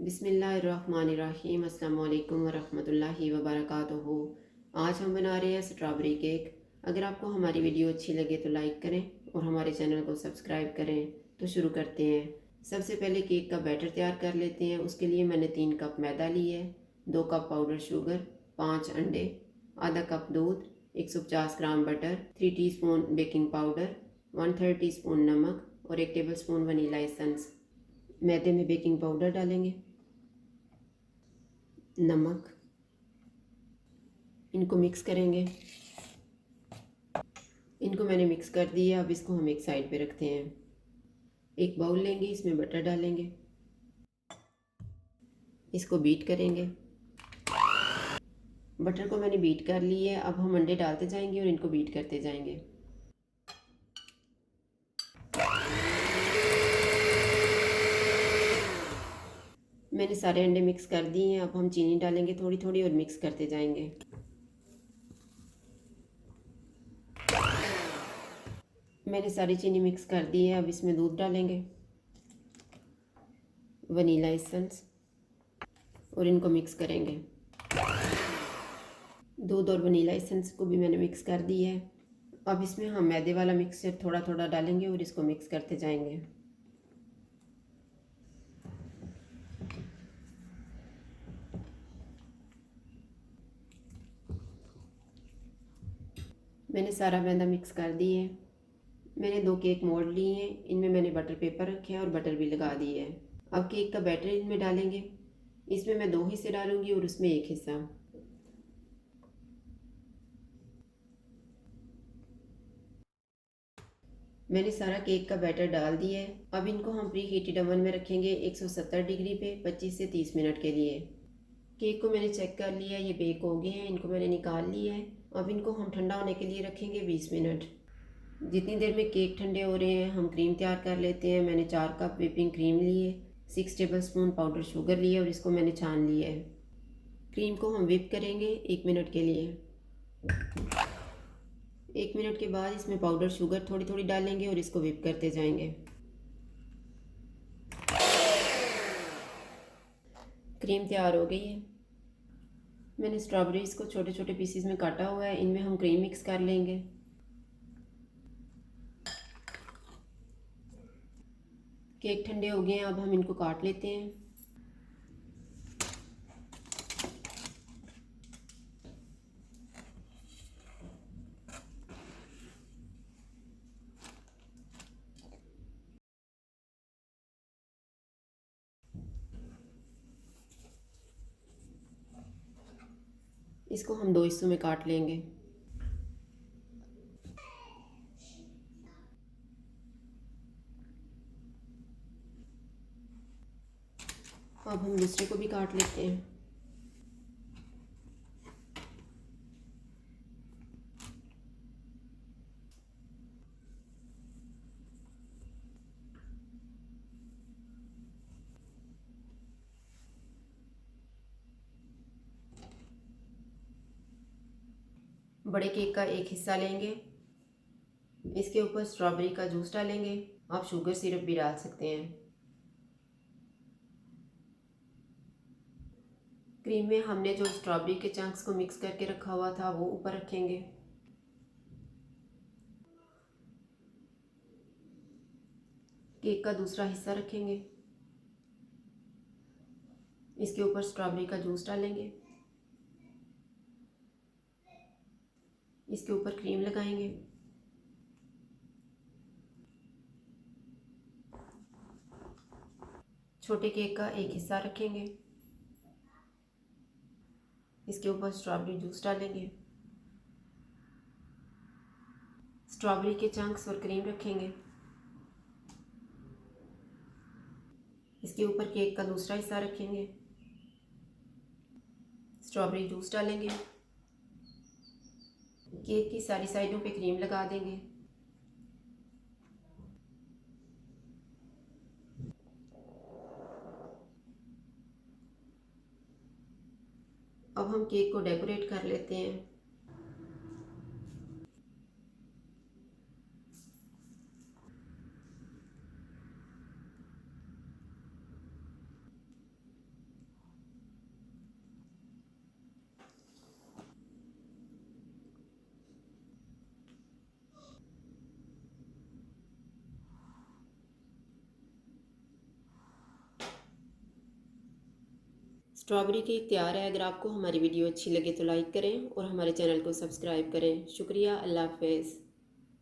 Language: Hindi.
बिस्मिल्लाहिर्रहमानिर्रहीम। अस्सलाम वालेकुम वरहमतुल्लाहि वबरकातुहू। आज हम बना रहे हैं स्ट्रॉबेरी केक। अगर आपको हमारी वीडियो अच्छी लगे तो लाइक करें और हमारे चैनल को सब्सक्राइब करें। तो शुरू करते हैं। सबसे पहले केक का बैटर तैयार कर लेते हैं। उसके लिए मैंने 3 कप मैदा लिए, 2 कप पाउडर शुगर, 5 अंडे, आधा कप दूध, 150 ग्राम butter, 3 teaspoon baking powder, 1/3 teaspoon नमक और 1 टेबलस्पून वनीला एसेंस। मैदे में बेकिंग पाउडर डालेंगे, नमक, इनको मिक्स करेंगे। इनको मैंने मिक्स कर दिया। अब इसको हम एक साइड पे रखते हैं। एक बाउल लेंगे, इसमें बटर डालेंगे, इसको बीट करेंगे। बटर को मैंने बीट कर ली है। अब हम अंडे डालते जाएंगे और इनको बीट करते जाएंगे। मैंने सारे अंडे मिक्स कर दिए हैं। अब हम चीनी डालेंगे थोड़ी थोड़ी और मिक्स करते जाएंगे। मैंने सारी चीनी मिक्स कर दी है। अब इसमें दूध डालेंगे, वनीला एसेंस और इनको मिक्स करेंगे। दूध और वनीला एसेंस को भी मैंने मिक्स कर दी है। अब इसमें हम मैदे वाला मिक्सचर थोड़ा थोड़ा डालेंगे और इसको मिक्स करते जाएंगे। मैंने सारा मैदा मिक्स कर दी है। मैंने 2 केक मोल्ड लिए हैं। इनमें मैंने बटर पेपर रखे हैं और बटर भी लगा दी है। अब केक का बैटर इनमें डालेंगे। इसमें मैं 2 हिस्से डालूंगी और उसमें 1 हिस्सा। मैंने सारा केक का बैटर डाल दिया है। अब इनको हम प्री हीटेड ओवन में रखेंगे 170 डिग्री पे 25 से 30 मिनट के लिए। केक को मैंने चेक कर लिया, ये बेक हो गए हैं। इनको मैंने निकाल लिया है। अब इनको हम ठंडा होने के लिए रखेंगे 20 मिनट। जितनी देर में केक ठंडे हो रहे हैं हम क्रीम तैयार कर लेते हैं। मैंने 4 कप व्हिपिंग क्रीम लिए, 6 टेबलस्पून पाउडर शुगर लिए और इसको मैंने छान लिया है। क्रीम को हम व्हिप करेंगे 1 मिनट के लिए। 1 मिनट के बाद इसमें पाउडर शुगर थोड़ी थोड़ी डालेंगे और इसको व्हिप करते जाएंगे। क्रीम तैयार हो गई है। मैंने स्ट्रॉबेरीज को छोटे छोटे पीसीज में काटा हुआ है। इनमें हम क्रीम मिक्स कर लेंगे। केक ठंडे हो गए हैं। अब हम इनको काट लेते हैं। इसको हम 2 हिस्सों में काट लेंगे। अब हम दूसरे को भी काट लेते हैं। बड़े केक का एक हिस्सा लेंगे, इसके ऊपर स्ट्रॉबेरी का जूस डालेंगे। आप शुगर सिरप भी डाल सकते हैं। क्रीम में हमने जो स्ट्रॉबेरी के चंक्स को मिक्स करके रखा हुआ था वो ऊपर रखेंगे। केक का दूसरा हिस्सा रखेंगे, इसके ऊपर स्ट्रॉबेरी का जूस डालेंगे, इसके ऊपर क्रीम लगाएंगे। छोटे केक का एक हिस्सा रखेंगे, इसके ऊपर स्ट्रॉबेरी जूस डालेंगे, स्ट्रॉबेरी के चंक्स और क्रीम रखेंगे। इसके ऊपर केक का दूसरा हिस्सा रखेंगे, स्ट्रॉबेरी जूस डालेंगे, केक की सारी साइडों पे क्रीम लगा देंगे। अब हम केक को डेकोरेट कर लेते हैं। स्ट्रॉबेरी केक तैयार है। अगर आपको हमारी वीडियो अच्छी लगे तो लाइक करें और हमारे चैनल को सब्सक्राइब करें। शुक्रिया। अल्लाह हाफ़िज़।